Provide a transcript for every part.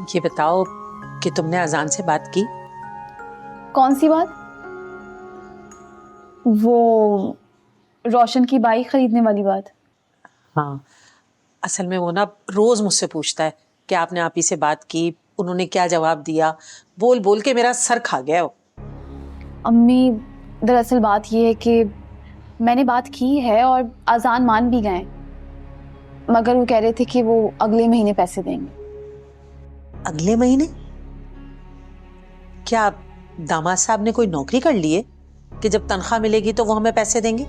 ये बताओ कि तुमने अजान से बात की? कौन सी बात? वो रोशन की बाइक खरीदने वाली बात। हाँ, असल में वो ना रोज मुझसे पूछता है कि आपने आप ही से बात की, उन्होंने क्या जवाब दिया। बोल बोल के मेरा सर खा गया वो। अम्मी, दरअसल बात ये है कि मैंने बात की है और अजान मान भी गए, मगर वो कह रहे थे कि वो अगले महीने पैसे देंगे। अगले महीने? क्या दामाद साहब ने कोई नौकरी कर ली है कि जब तनख्वाह मिलेगी तो वो हमें पैसे देंगे?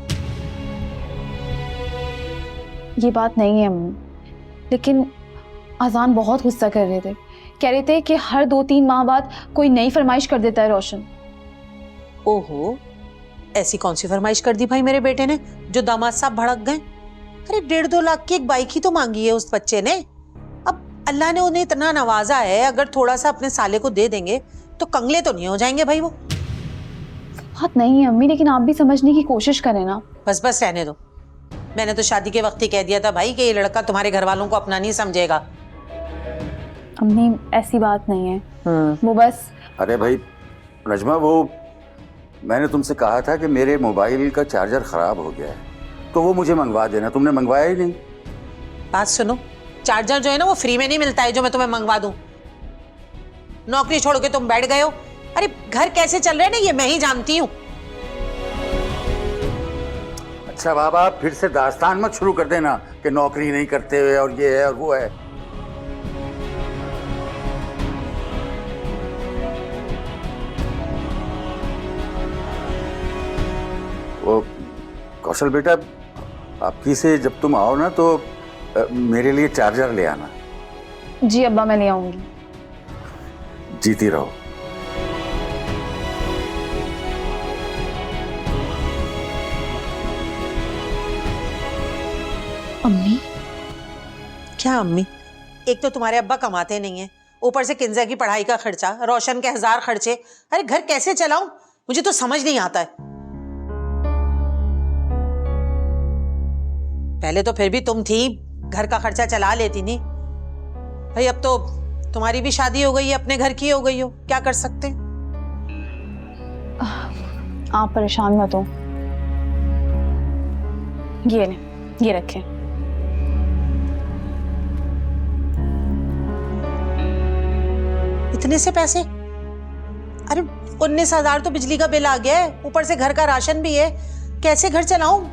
ये बात नहीं है अम्मी, लेकिन अजान बहुत गुस्सा कर रहे थे। कह रहे थे कि हर 2-3 माह बाद कोई नई फरमाइश कर देता है रोशन। ओहो, ऐसी कौन सी फरमाइश कर दी भाई मेरे बेटे ने जो दामाद साहब भड़क गए? अरे 1.5-2 लाख की एक बाइक ही तो मांगी है उस बच्चे ने। अब अल्लाह ने उन्हें इतना नवाजा है, अगर थोड़ा सा अपने साले को दे देंगे तो कंगले तो नहीं हो जाएंगे भाई वो। बात नहीं है अम्मी, लेकिन आप भी समझने की कोशिश करें ना। बस बस रहने दो। मैंने तो शादी के वक्त ही कह दिया था भाई कि ये लड़का तुम्हारे घर वालों को अपना नहीं समझेगा। अम्मी, ऐसी बात नहीं है, वो बस। अरे भाई नजमा, वो मैंने तुमसे कहा था कि मेरे मोबाइल का चार्जर खराब हो गया है, तो वो मुझे मंगवा देना। तुमने मंगवाया ही नहीं। बात सुनो, चार्जर जो है ना वो फ्री में नहीं मिलता है जो मैं तुम्हें मंगवा दूं। नौकरी छोड़ के तुम बैठ गए हो। अरे घर कैसे चल रहे हैं ना ये मैं ही जानती हूँ। अच्छा बाबा, फिर से दास्तान मत शुरू कर देना कि नौकरी नहीं करते हुए और ये है और वो है। वो कौशल बेटा, आपकी से जब तुम आओ ना तो मेरे लिए चार्जर ले आना। जी अब्बा, मैं ले आऊंगी। जीती रहो। अम्मी? क्या अम्मी? एक तो तुम्हारे अब्बा कमाते नहीं है, ऊपर से किंजा की पढ़ाई का खर्चा, रोशन के 1000 खर्चे। अरे घर कैसे चलाऊं मुझे तो समझ नहीं आता है। पहले तो फिर भी तुम थी, घर का खर्चा चला लेती नहीं भाई। अब तो तुम्हारी भी शादी हो गई है, अपने घर की हो गई हो, क्या कर सकते हैं? आप परेशान मत हो। ये ले, ये रखें। इतने से पैसे? अरे 19,000 तो बिजली का बिल आ गया है, ऊपर से घर का राशन भी है, कैसे घर चलाऊं?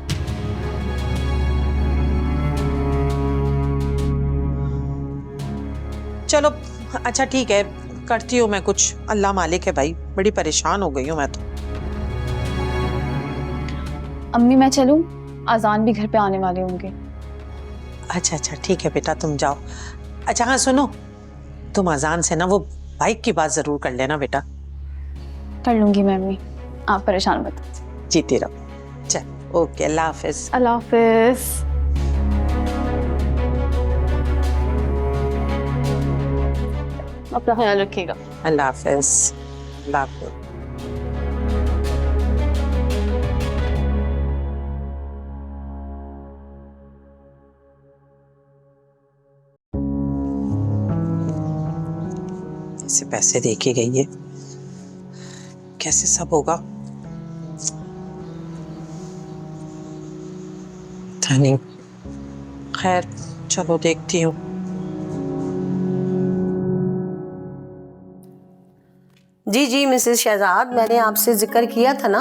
चलो अच्छा ठीक है, करती हूँ मैं कुछ। अल्लाह मालिक है भाई, बड़ी परेशान हो गई हूँ मैं तो। अम्मी मैं चलूं? अजान भी घर पे आने वाले होंगे। अच्छा अच्छा ठीक है बेटा, तुम जाओ। अच्छा हाँ सुनो, तुम अजान से ना वो बाइक की बात जरूर कर लेना बेटा। कर लूंगी मैं अम्मी, आप परेशान मत हो। जीते रहो। चल ओके, अल्लाह हाफिज। अल्लाह हाफिज। अपना ख्याल रखिएगा। अल्लाह हाफिज। अल्लाह हाफिज। ऐसे पैसे दे के गई है, कैसे सब होगा पता नहीं। खैर चलो देखती हूँ। जी जी मिसेस शहजाद, मैंने आपसे जिक्र किया था ना।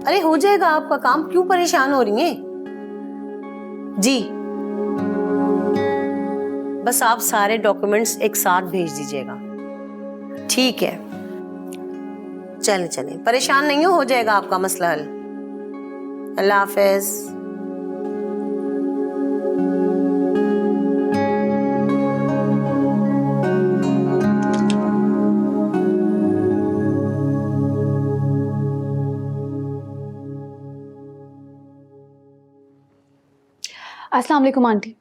अरे हो जाएगा आपका काम, क्यों परेशान हो रही हैं? जी बस आप सारे डॉक्यूमेंट्स एक साथ भेज दीजिएगा। ठीक है, चलें चलें, परेशान नहीं हो जाएगा आपका मसला हल। अल्लाह हाफिज। अस्सलाम वालेकुम आंटी।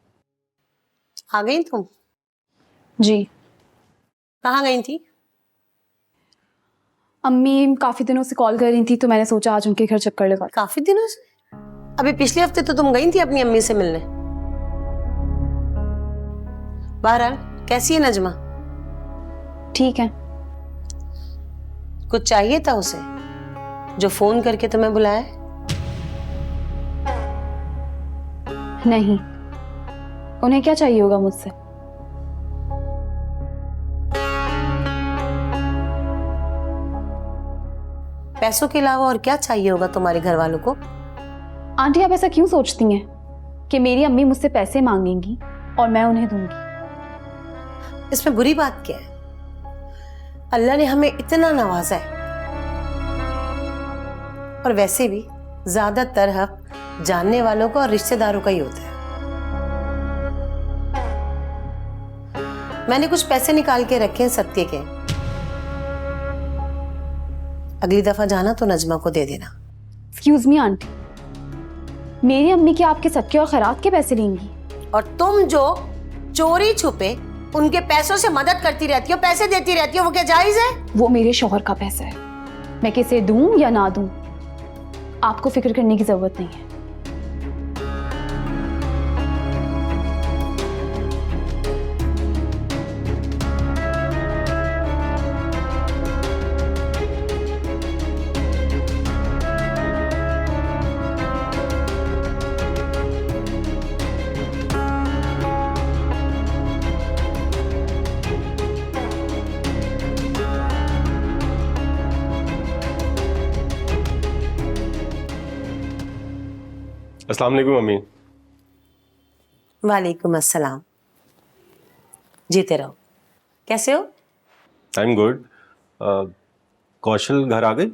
आ गई तुम? जी। कहाँ गई थी? अम्मी काफी दिनों से कॉल कर रही थी तो मैंने सोचा आज उनके घर चक्कर लगा। काफी दिनों से? अभी पिछले हफ्ते तो तुम गई थी अपनी अम्मी से मिलने। बहरहाल कैसी है नजमा? ठीक है। कुछ चाहिए था उसे जो फोन करके तुम्हें बुलाया? नहीं, उन्हें क्या चाहिए होगा मुझसे? पैसों के अलावा और क्या चाहिए होगा तुम्हारे घर वालों को? आंटी, आप ऐसा क्यों सोचती हैं कि मेरी अम्मी मुझसे पैसे मांगेंगी और मैं उन्हें दूंगी? इसमें बुरी बात क्या है? अल्लाह ने हमें इतना नवाजा है, और वैसे भी ज्यादातर हक जानने वालों का और रिश्तेदारों का ही होता है। मैंने कुछ पैसे निकाल के रखे हैं सत्य के, अगली दफा जाना तो नजमा को दे देना। एक्सक्यूज मी आंटी, मेरी अम्मी क्या आपके सदके और खैरात के पैसे लेंगी? और तुम जो चोरी छुपे उनके पैसों से मदद करती रहती हो, पैसे देती रहती हो, वो क्या जायज है? वो मेरे शौहर का पैसा है, मैं किसे दूं या ना दूं आपको फिक्र करने की जरूरत नहीं है। अस्सलाम वालेकुम मम्मी। वालेकुम अस्सलाम। जीते रहो। कैसे हो? I am good. कौशल घर आ गई?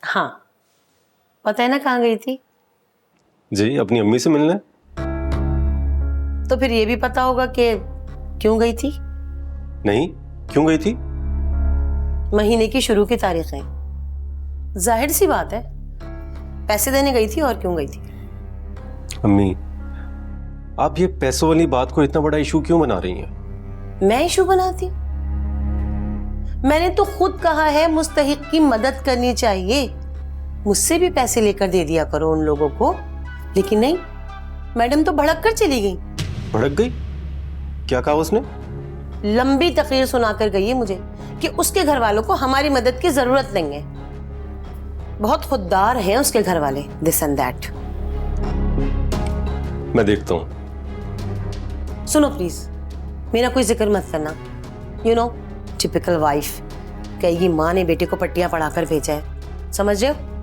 हाँ, पता है ना कहाँ गई थी? जी, अपनी अम्मी से मिलने। तो फिर ये भी पता होगा कि क्यों गई थी। नहीं, क्यों गई थी? महीने की शुरू की तारीखें, जाहिर सी बात है पैसे देने गई थी, और क्यों गई थी? अम्मी, आप ये पैसों वाली बात को इतना बड़ा इशू क्यों बना रही हैं? मैं इशू बनाती हूँ? मैंने तो खुद कहा है मुस्तहिक की मदद करनी चाहिए, मुझसे भी पैसे लेकर दे दिया करो उन लोगों को। लेकिन नहीं, मैडम तो भड़क कर चली गई। भड़क गई? क्या कहा उसने? लंबी तकरीर सुनाकर गई है मुझे कि उसके घर वालों को हमारी मदद की जरूरत नहीं है, बहुत खुददार हैं उसके घर वाले, दिस एंड दैट। मैं देखता हूं। सुनो प्लीज, मेरा कोई जिक्र मत करना। यू नो, टिपिकल वाइफ, कहेगी माँ ने बेटे को पट्टियां पढ़ाकर भेजा है, समझ रहे हो?